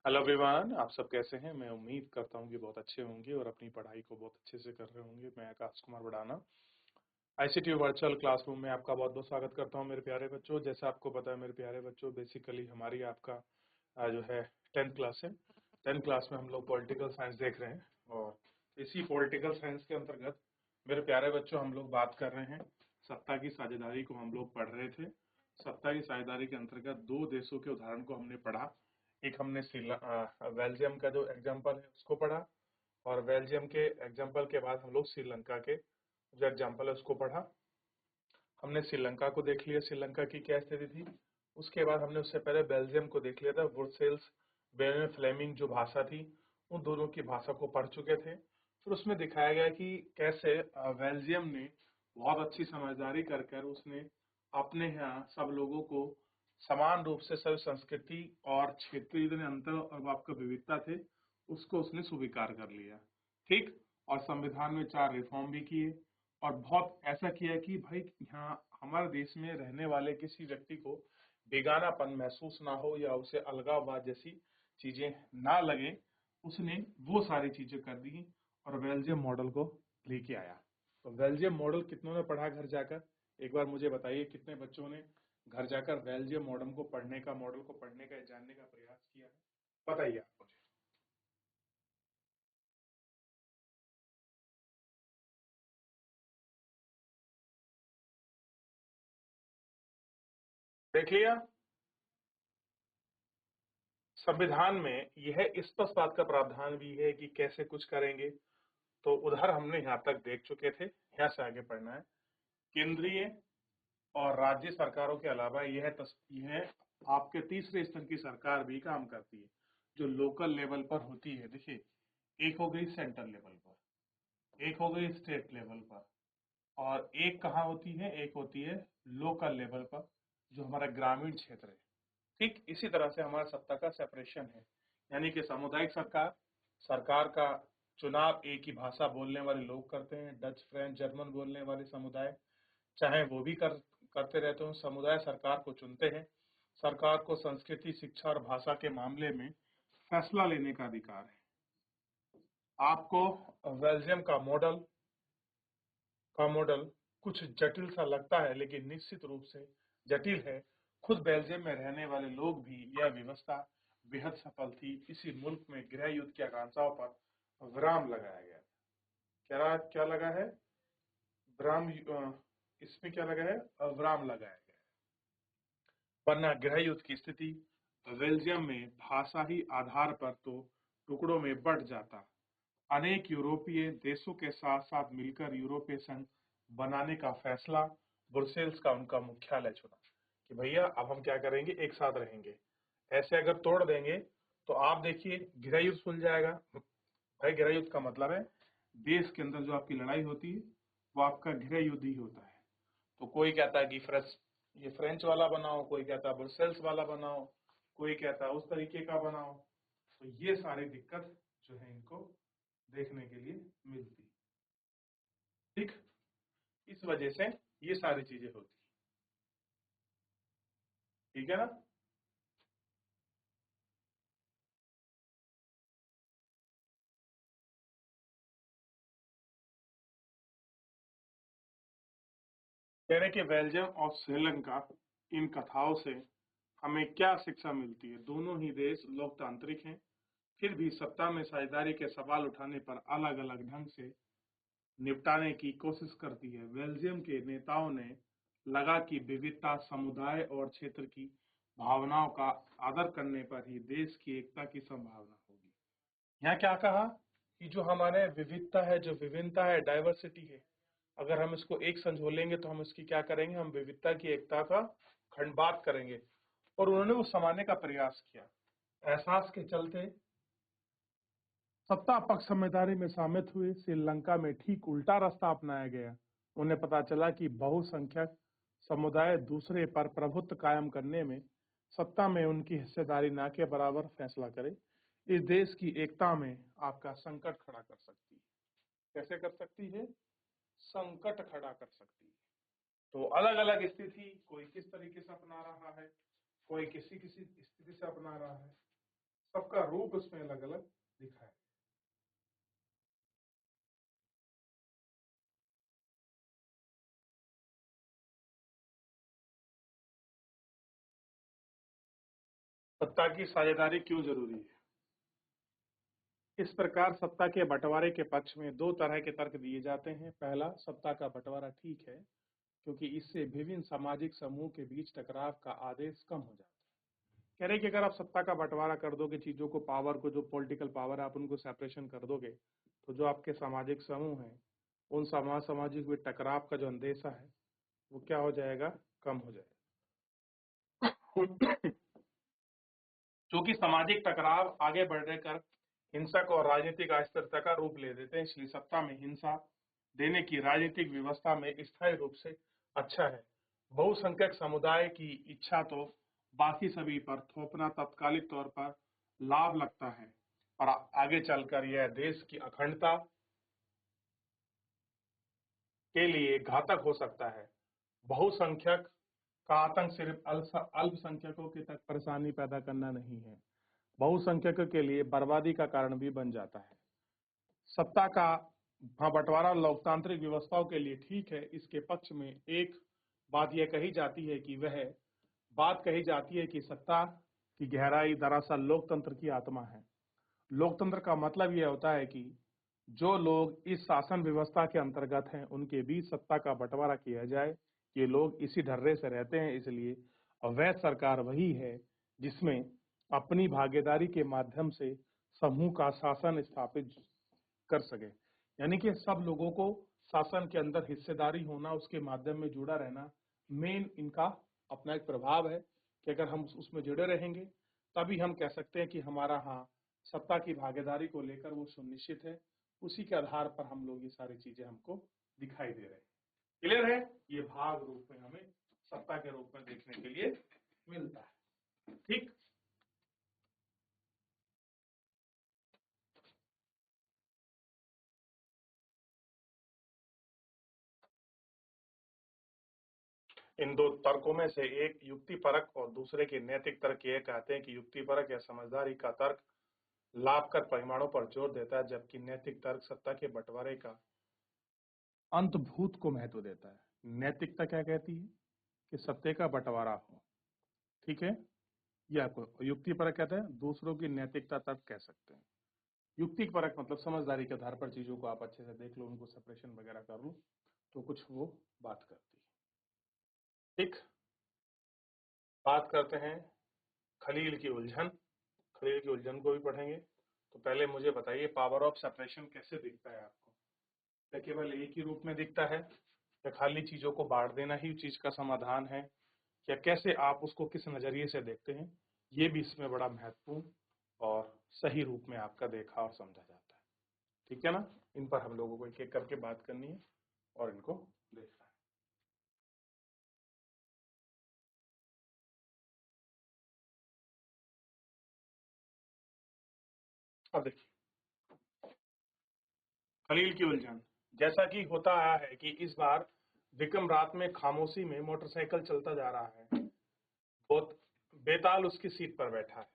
Hello everyone, आप सब कैसे हैं। मैं उम्मीद करता हूं कि बहुत अच्छे होंगे और अपनी पढ़ाई को बहुत अच्छे से कर रहे होंगे। मैं Akash Kumar Badana ICT virtual classroom में आपका बहुत बहुत स्वागत करता हूं मेरे प्यारे बच्चों। जैसा आपको पता है मेरे प्यारे बच्चों, बेसिकली हमारी आपका जो है 10th क्लास है। 10th क्लास में हम लोग पॉलिटिकल साइंस देख रहे हैं और इसी पॉलिटिकल साइंस के अंतर्गत मेरे प्यारे बच्चों हम लोग बात कर रहे हैं सत्ता की साझेदारी को हम लोग पढ़ रहे थे। सत्ता की साझेदारी के अंतर्गत दो देशों के उदाहरण को हमने पढ़ा। एक हमने बेल्जियम का जो एग्जाम्पल है उसको पढ़ा और बेल्जियम के एग्जाम्पल के बाद हम लोग श्रीलंका के जो एग्जाम्पल है उसको पढ़ा। हमने श्रीलंका को देख लिया, श्रीलंका की क्या स्थिति थी। उसके बाद हमने उससे पहले बेल्जियम को देख लिया था। ब्रुसेल्स बेने फ्लेमिंग जो भाषा थी उन दोनों की भाषा को पढ़ चुके थे। फिर उसमें दिखाया गया कि कैसे बेल्जियम ने बहुत अच्छी समझदारी कर कर उसने अपने यहाँ सब लोगों को समान रूप से सभी संस्कृति और क्षेत्रीय जितने अंतर और आपका विविधता थे उसको उसने स्वीकार कर लिया। ठीक। और संविधान में 4 रिफॉर्म भी किए और बहुत ऐसा किया कि भाई यहाँ हमारे देश में रहने वाले किसी व्यक्ति को बेगानापन महसूस ना हो या उसे अलगाववाद जैसी चीजें ना लगे। उसने वो सारी चीजें कर दी और बेल्जियम मॉडल को लेके आया। तो बेल्जियम मॉडल कितनों ने पढ़ा घर जाकर, एक बार मुझे बताइए कितने बच्चों ने घर जाकर बेल्जियम मॉडल को पढ़ने का जानने का प्रयास किया है। बताइए आप मुझे। देख लिया। संविधान में यह स्पष्ट बात का प्रावधान भी है कि कैसे कुछ करेंगे। तो उधर हमने यहाँ तक देख चुके थे, यहाँ से आगे पढ़ना है। केंद्रीय और राज्य सरकारों के अलावा यह आपके तीसरे स्तर की सरकार भी काम करती है जो लोकल लेवल पर होती है। देखिए, एक हो गई सेंट्रल लेवल पर, एक हो गई स्टेट लेवल पर और एक कहाँ होती है, एक होती है लोकल लेवल पर जो हमारा ग्रामीण क्षेत्र है। ठीक इसी तरह से हमारा सत्ता का सेपरेशन है, यानी कि सामुदायिक सरकार, सरकार का चुनाव एक ही भाषा बोलने वाले लोग करते हैं। डच, फ्रेंच, जर्मन बोलने वाले समुदाय चाहे वो भी करते रहते हो, समुदाय सरकार को चुनते हैं। सरकार को संस्कृति, शिक्षा और भाषा के मामले में फैसला लेने का अधिकार है। आपको बेल्जियम का मॉडल कुछ जटिल सा लगता है लेकिन निश्चित रूप से जटिल है। खुद बेल्जियम में रहने वाले लोग भी यह व्यवस्था बेहद सफल थी। इसी मुल्क में गृह युद्ध की आकांक्षाओं पर विराम लगाया गया। क्या क्या लगा है? इसमें क्या लगा है? विराम लगाया गया है। वरना गृह युद्ध की स्थिति बेल्जियम में भाषा ही आधार पर तो टुकड़ों में बंट जाता। अनेक यूरोपीय देशों के साथ साथ मिलकर यूरोपीय संघ बनाने का फैसला ब्रुसेल्स का उनका मुख्यालय चुना कि भैया अब हम क्या करेंगे, एक साथ रहेंगे। ऐसे अगर तोड़ देंगे तो आप देखिए गृह युद्ध सुलझ जाएगा। भाई गृह युद्ध का मतलब है देश के अंदर जो आपकी लड़ाई होती है वो आपका गृह युद्ध ही होता है। तो कोई कहता है कि ये फ्रेंच वाला बनाओ, कोई कहता है ब्रुसेल्स वाला बनाओ, कोई कहता है उस तरीके का बनाओ। तो ये सारी दिक्कत जो है इनको देखने के लिए मिलती। ठीक, इस वजह से ये सारी चीजें होती। ठीक है ना। कहने के बेल्जियम और श्रीलंका, इन कथाओं से हमें क्या शिक्षा मिलती है? दोनों ही देश लोकतांत्रिक हैं, फिर भी सत्ता में साझेदारी के सवाल उठाने पर अलग अलग ढंग से निपटाने की कोशिश करती है। बेल्जियम के नेताओं ने लगा कि विविधता, समुदाय और क्षेत्र की भावनाओं का आदर करने पर ही देश की एकता की संभावना होगी। यहाँ क्या कहा कि जो हमारे विविधता है, जो विभिन्नता है, डाइवर्सिटी है, अगर हम इसको एक संजोलेंगे तो हम इसकी क्या करेंगे, हम विविधता की एकता का खंडबात करेंगे। और उन्होंने वो समाने का प्रयास किया। एहसास के चलते सत्ता पक्ष समझदारी में शामिल हुए। श्रीलंका में ठीक उल्टा रास्ता अपनाया गया। उन्हें पता चला कि बहुसंख्यक समुदाय दूसरे पर प्रभुत्व कायम करने में सत्ता में उनकी हिस्सेदारी ना के बराबर फैसला करे, इस देश की एकता में आपका संकट खड़ा कर सकती है। कैसे कर सकती है? संकट खड़ा कर सकती है। तो अलग अलग स्थिति, कोई किस तरीके से अपना रहा है, कोई किसी किसी स्थिति से अपना रहा है। सबका रूप उसमें अलग अलग दिखा है। सत्ता की साझेदारी क्यों जरूरी है? इस प्रकार सत्ता के बंटवारे के पक्ष में दो तरह के तर्क दिए जाते हैं। पहला, सत्ता का बंटवारा ठीक है क्योंकि इससे विभिन्न सामाजिक समूह के बीच टकराव का आदेश कम हो जाता है। कह रहे कि अगर आप सत्ता का बंटवारा कर दोगे, चीजों को, पावर को, जो पॉलिटिकल पावर है, आप उनको सेपरेशन कर दोगे, तो जो आपके सामाजिक समूह हैं, उन सामाजिक में टकराव का जो अंदेशा है वो क्या हो जाएगा, कम हो जाएगा। क्योंकि सामाजिक टकराव आगे बढ़ने कर हिंसक और राजनीतिक अस्थिरता का रूप ले देते हैं, इसलिए सत्ता में हिंसा देने की राजनीतिक व्यवस्था में स्थायी रूप से अच्छा है। बहुसंख्यक समुदाय की इच्छा तो बाकी सभी पर थोपना तत्कालिक तौर पर लाभ लगता है और आगे चलकर यह देश की अखंडता के लिए घातक हो सकता है। बहुसंख्यक का आतंक सिर्फ अल्पसंख्यकों के तक परेशानी पैदा करना नहीं है, बहुसंख्यकों के लिए बर्बादी का कारण भी बन जाता है। सत्ता का बंटवारा लोकतांत्रिक व्यवस्थाओं के लिए ठीक है। इसके पक्ष में एक बात यह कही जाती है कि सत्ता की गहराई दरअसल लोकतंत्र की आत्मा है। लोकतंत्र का मतलब यह होता है कि जो लोग इस शासन व्यवस्था के अंतर्गत हैं उनके बीच सत्ता का बंटवारा किया जाए। ये लोग इसी ढर्रे से रहते हैं, इसलिए अवैध सरकार वही है जिसमें अपनी भागीदारी के माध्यम से समूह का शासन स्थापित कर सके। यानी कि सब लोगों को शासन के अंदर हिस्सेदारी होना, उसके माध्यम में जुड़ा रहना, मेन इनका अपना एक प्रभाव है कि अगर हम उसमें जुड़े रहेंगे तभी हम कह सकते हैं कि हमारा हाँ सत्ता की भागीदारी को लेकर वो सुनिश्चित है। उसी के आधार पर हम लोग ये सारी चीजें हमको दिखाई दे रहे हैं। क्लियर है? ये भाग रूप में हमें सत्ता के रूप में देखने के लिए मिलता है। ठीक, इन दो तर्कों में से एक युक्तिपरक और दूसरे के नैतिक तर्क ये कहते हैं कि युक्तिपरक या समझदारी का तर्क लाभकर परिमाणों पर जोर देता है, जबकि नैतिक तर्क सत्ता के बंटवारे का अंतभूत को महत्व देता है। नैतिकता क्या कहती है कि सत्य का बंटवारा हो, ठीक है, यह आपको युक्तिपरक कहते हैं, दूसरों की नैतिकता तर्क कह सकते हैं। युक्तिपरक मतलब समझदारी के आधार पर चीजों को आप अच्छे से देख लो, उनको सेपरेशन वगैरह कर लो, तो कुछ वो बात करती है। ठीक, बात करते हैं खलील की उलझन। खलील की उलझन को भी पढ़ेंगे। तो पहले मुझे बताइए पावर ऑफ सेपरेशन कैसे दिखता है आपको? क्या केवल एक ही रूप में दिखता है, या खाली चीजों को बांट देना ही चीज का समाधान है, या कैसे आप उसको किस नजरिए से देखते हैं, ये भी इसमें बड़ा महत्वपूर्ण और सही रूप में आपका देखा और समझा जाता है। ठीक है ना? इन पर हम लोगों को एक एक करके बात करनी है और इनको देखना है। अब देखिए खलील की उलझन, जैसा कि होता आया है कि इस बार विक्रम रात में खामोशी में मोटरसाइकिल चलता जा रहा है, बहुत बेताल उसकी सीट पर बैठा है।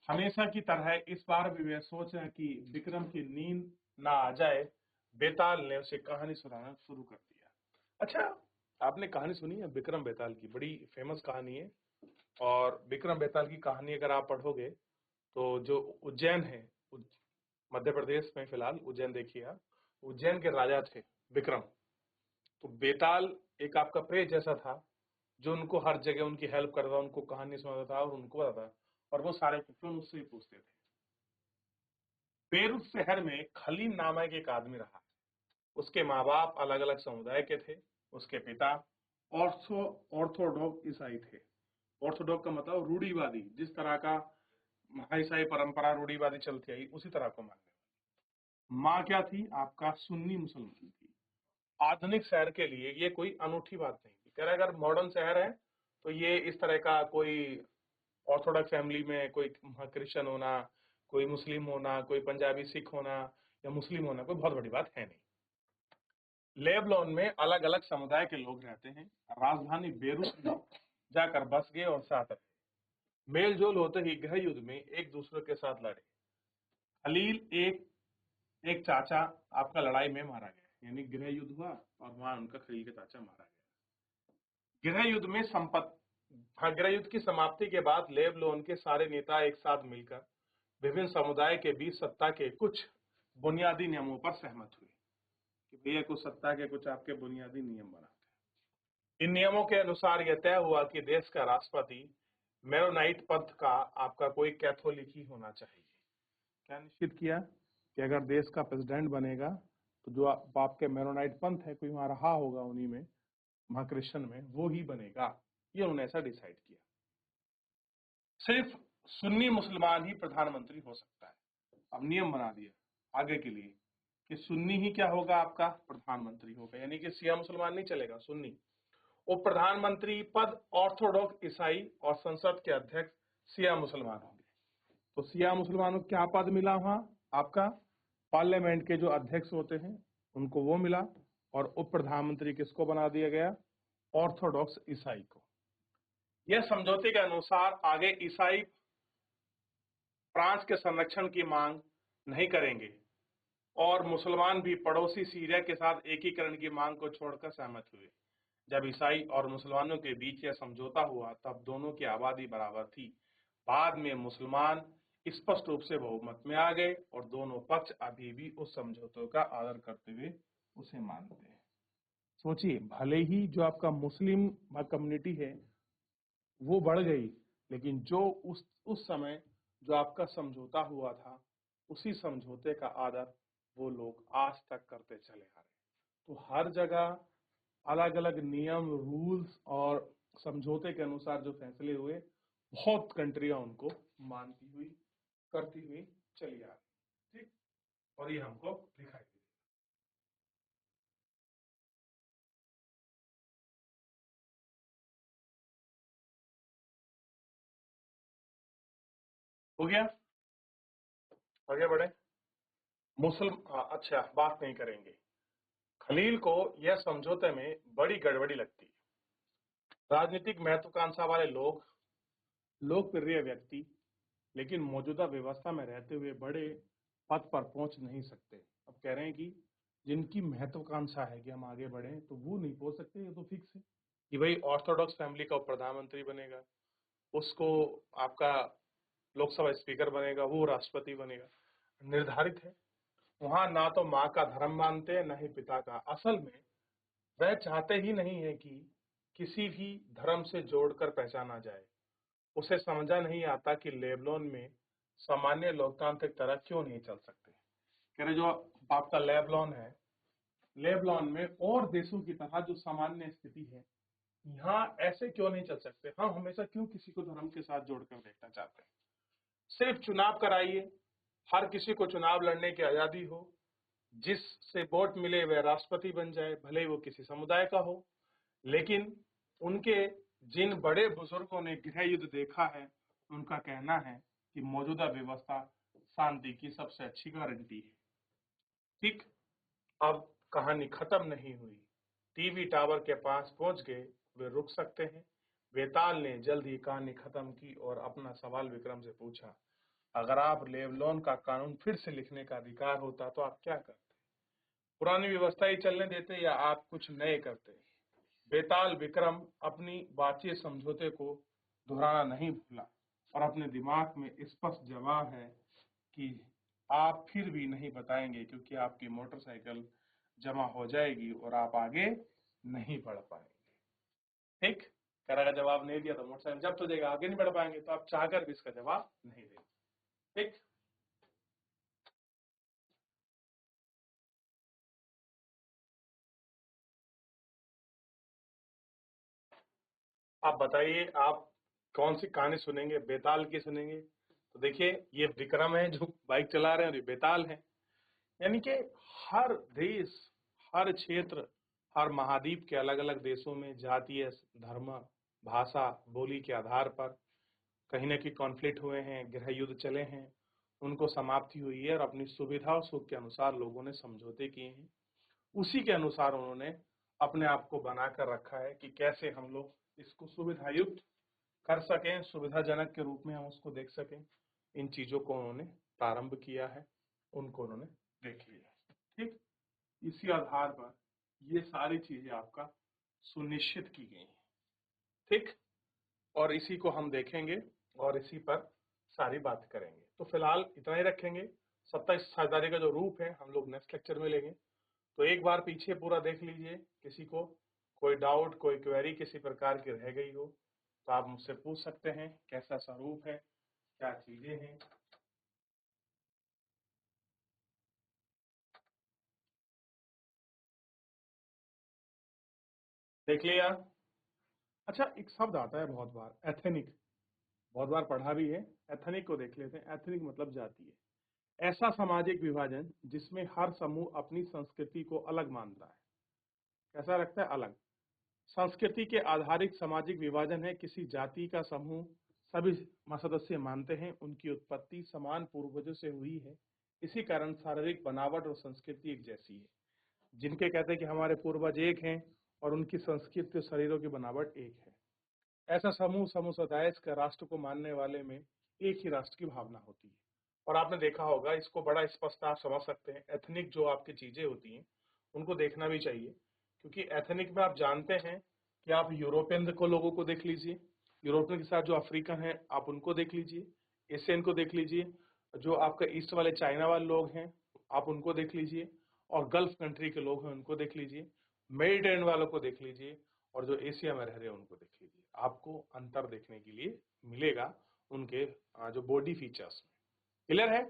हमेशा की तरह इस बार भी वह सोच रहे कि विक्रम की नींद ना आ जाए, बेताल ने उसे कहानी सुनाना शुरू कर दिया। अच्छा, आपने कहानी सुनी है विक्रम बेताल की? बड़ी फेमस कहानी है। और विक्रम बेताल की कहानी अगर आप पढ़ोगे तो जो उज्जैन है, मध्य प्रदेश में फिलहाल उज्जैन देखिए आप, उज्जैन के राजा थे विक्रम। तो बेताल एक आपका प्रेत जैसा था जो उनको हर जगह उनकी हेल्प करता था, उनको कहानी सुनाता था और उनको बताता था, और वो सारे क्वेश्चन उससे ही पूछते थे। बेरूत शहर में खलील नामक एक आदमी रहा। उसके माँ बाप अलग अलग समुदाय के थे। उसके पिता ऑर्थोडॉक्स ईसाई थे। ऑर्थोडॉक्स का मतलब रूढ़िवादी, जिस तरह का ईसाई परंपरा रूढ़िवादी चलती आई उसी तरह को मानने वाली। माँ क्या थी? आपका सुन्नी मुसलमान थी। आधुनिक शहर के लिए ये कोई अनूठी बात नहीं थी। कह रहे अगर मॉडर्न शहर है तो ये इस तरह का कोई ऑर्थोडॉक्स फैमिली में कोई क्रिश्चियन होना, कोई मुस्लिम होना, कोई पंजाबी सिख होना या मुस्लिम होना कोई बहुत बड़ी बात है नहीं। लेबनान में अलग अलग समुदाय के लोग रहते हैं। राजधानी बेरूत में जाकर बस गए और साथ रहे। मेल जोल होते ही गृह युद्ध में एक दूसरे के साथ लड़े। खलील एक एक चाचा आपका लड़ाई में मारा गया, यानी गृह युद्ध हुआ और वहां उनका खलील का चाचा मारा गया। गृह युद्ध में गृह युद्ध की समाप्ति के बाद लेबनोन के सारे नेता एक साथ मिलकर विभिन्न समुदाय के बीच सत्ता के कुछ बुनियादी नियमों पर सहमत हुए कि भैया कुछ सत्ता के कुछ आपके बुनियादी नियम बनाते हैं। इन नियमों के अनुसार यह तय हुआ कि देश का राष्ट्रपति मेरोनाइट पंथ का आपका कोई कैथोलिक ही होना चाहिए। क्या निश्चित किया कि अगर देश का प्रेसिडेंट बनेगा तो जो आपके मेरोनाइट पंथ है, कोई वहां रहा होगा उन्हीं में, वहां क्रिश्चियन में, वो ही बनेगा। ये उन्होंने ऐसा डिसाइड किया। सिर्फ सुन्नी मुसलमान ही प्रधानमंत्री हो सकता है। अब नियम बना दिया आगे के लिए कि सुन्नी ही क्या होगा, आपका प्रधानमंत्री होगा, यानी कि शिया मुसलमान नहीं चलेगा, सुन्नी। उप प्रधानमंत्री पद ऑर्थोडॉक्स ईसाई और संसद के अध्यक्ष शिया मुसलमान होंगे। तो शिया मुसलमानों को क्या पद मिला वहां, आपका पार्लियामेंट के जो अध्यक्ष होते हैं उनको वो मिला, और उप प्रधानमंत्री किसको बना दिया गया, ऑर्थोडॉक्स ईसाई को। यह समझौते के अनुसार आगे ईसाई फ्रांस के संरक्षण की मांग नहीं करेंगे और मुसलमान भी पड़ोसी सीरिया के साथ एकीकरण की मांग को छोड़कर सहमत हुए। जब ईसाई और मुसलमानों के बीच यह समझौता हुआ तब दोनों की आबादी बराबर थी। बाद में मुसलमान स्पष्ट रूप से बहुमत में आ गए और दोनों पक्ष अभी भी उस समझौते का आदर करते हुए उसे मानते हैं। सोचिए, भले ही जो आपका मुस्लिम कम्युनिटी है वो बढ़ गई, लेकिन जो उस समय जो आपका समझौता हुआ था उसी समझौते का आदर वो लोग आज तक करते चले आ रहे। तो हर जगह अलग अलग नियम, रूल्स और समझौते के अनुसार जो फैसले हुए, बहुत कंट्रियां उनको मानती हुई, करती हुई चली आ रही। ठीक, और ये हमको दिखाई दे। हो गया, आगे बढ़े। अच्छा, बात नहीं करेंगे। खलील को यह समझौते में बड़ी गड़बड़ी लगती है। राजनीतिक महत्वाकांक्षा वाले लोग, लोकप्रिय व्यक्ति, लेकिन मौजूदा व्यवस्था में रहते हुए बड़े पद पर पहुंच नहीं सकते। अब कह रहे हैं कि जिनकी महत्वाकांक्षा है कि हम आगे बढ़े, तो वो नहीं पहुंच सकते। ये तो फिक्स है कि भाई ऑर्थोडॉक्स फैमिली का प्रधानमंत्री बनेगा, उसको आपका लोकसभा स्पीकर बनेगा, वो राष्ट्रपति बनेगा, निर्धारित है। वहां ना तो माँ का धर्म मानते हैं, ना ही पिता का। असल में वह चाहते ही नहीं है कि किसी भी धर्म से जोड़कर पहचाना जाए। उसे समझा नहीं आता कि लेबनान में सामान्य लोकतांत्रिक तरह क्यों नहीं चल सकते। कह रहे जो आपका लेबनान है, लेबनान में और देशों की तरह जो सामान्य स्थिति है, यहाँ ऐसे क्यों नहीं चल सकते। हम हमेशा क्यों किसी को धर्म के साथ जोड़कर देखना चाहते हैं। सिर्फ चुनाव कराइए, हर किसी को चुनाव लड़ने की आजादी हो, जिससे वोट मिले वह राष्ट्रपति बन जाए, भले ही वो किसी समुदाय का हो। लेकिन उनके जिन बड़े बुजुर्गों ने गृह युद्ध देखा है, उनका कहना है कि मौजूदा व्यवस्था शांति की सबसे अच्छी गारंटी है। ठीक, अब कहानी खत्म नहीं हुई। टीवी टावर के पास पहुंच गए, वे रुक सकते हैं। बेताल ने जल्द ही कहानी खत्म की और अपना सवाल विक्रम से पूछा, अगर आप लेबनान का कानून फिर से लिखने का अधिकार होता तो आप क्या करते? पुरानी व्यवस्था ही चलने देते या आप कुछ नए करते? बेताल विक्रम अपनी बातचीत समझौते को दोहराना नहीं भूला और अपने दिमाग में स्पष्ट जवाब है कि आप फिर भी नहीं बताएंगे क्योंकि आपकी मोटरसाइकिल जमा हो जाएगी और आप आगे नहीं बढ़ पाएंगे। ठीक, करा का जवाब नहीं दिया तो मोटरसाइकिल जब्त हो जाएगा, आगे नहीं बढ़ पाएंगे। तो आप चाहकर भी इसका जवाब नहीं देंगे। ठीक, आप बताइए, आप कौन सी कहानी सुनेंगे, बेताल की सुनेंगे? तो देखिए, ये विक्रम है जो बाइक चला रहे हैं और ये बेताल है। यानी कि हर देश, हर क्षेत्र, हर महाद्वीप के अलग अलग देशों में जातीय, धर्म, भाषा, बोली के आधार पर कहीं न कहीं कॉन्फ्लिक्ट हुए हैं, गृह युद्ध चले हैं, उनको समाप्ति हुई है और अपनी सुविधा और सुख के अनुसार लोगों ने समझौते किए हैं। उसी के अनुसार उन्होंने अपने आप को बनाकर रखा है कि कैसे हम लोग इसको सुविधायुक्त कर सकें, सुविधाजनक के रूप में हम उसको देख सकें। इन चीजों को उन्होंने प्रारंभ किया है, उनको उन्होंने देख लिया है। ठीक, इसी आधार पर ये सारी चीजें आपका सुनिश्चित की गई हैं। ठीक, और इसी को हम देखेंगे और इसी पर सारी बात करेंगे। तो फिलहाल इतना ही रखेंगे। सत्ता साझेदारी का जो रूप है हम लोग नेक्स्ट लेक्चर में लेंगे। तो एक बार पीछे पूरा देख लीजिए, किसी को कोई डाउट, कोई क्वेरी किसी प्रकार की रह गई हो तो आप मुझसे पूछ सकते हैं, कैसा स्वरूप है, क्या चीजें हैं। देख लिया। अच्छा, एक शब्द आता है बहुत बार, एथनिक, बहुत बार पढ़ा भी है। एथनिक को देख लेते हैं। एथनिक मतलब जातीय, ऐसा सामाजिक विभाजन जिसमें हर समूह अपनी संस्कृति को अलग मानता है। कैसा रखता है? अलग। संस्कृति के आधारित सामाजिक विभाजन है, किसी जाति का समूह सभी सदस्य मानते हैं उनकी उत्पत्ति समान पूर्वजों से हुई है, इसी कारण शारीरिक बनावट और संस्कृति एक जैसी है। जिनके कहते हैं कि हमारे पूर्वज एक हैं और उनकी संस्कृति और शरीरों की बनावट एक है। ऐसा समूह समुदाय का राष्ट्र को मानने वाले में एक ही राष्ट्र की भावना होती है। और आपने देखा होगा, इसको बड़ा स्पष्ट आप समझ सकते हैं। एथनिक जो आपकी चीजें होती हैं उनको देखना भी चाहिए, क्योंकि एथनिक में आप जानते हैं कि आप यूरोपियन को लोगों को देख लीजिए, यूरोपियन के साथ जो अफ्रीकन है आप उनको देख लीजिए, एशियन को देख लीजिए, जो आपका ईस्ट वाले चाइना वाले लोग हैं आप उनको देख लीजिए, और गल्फ कंट्री के लोग हैं उनको देख लीजिए, मेडिटेरेनियन वालों को देख लीजिए, और जो एशिया में रह रहे हैं उनको देख लीजिए। आपको अंतर देखने के लिए मिलेगा उनके जो बॉडी फीचर्स में। क्लियर है?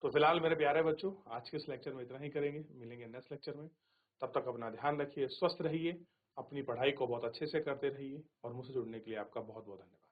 तो फिलहाल मेरे प्यारे बच्चों, आज के इस लेक्चर में इतना ही करेंगे, मिलेंगे नेक्स्ट लेक्चर में। तब तक अपना ध्यान रखिए, स्वस्थ रहिए, अपनी पढ़ाई को बहुत अच्छे से करते रहिए, और मुझसे जुड़ने के लिए आपका बहुत बहुत धन्यवाद।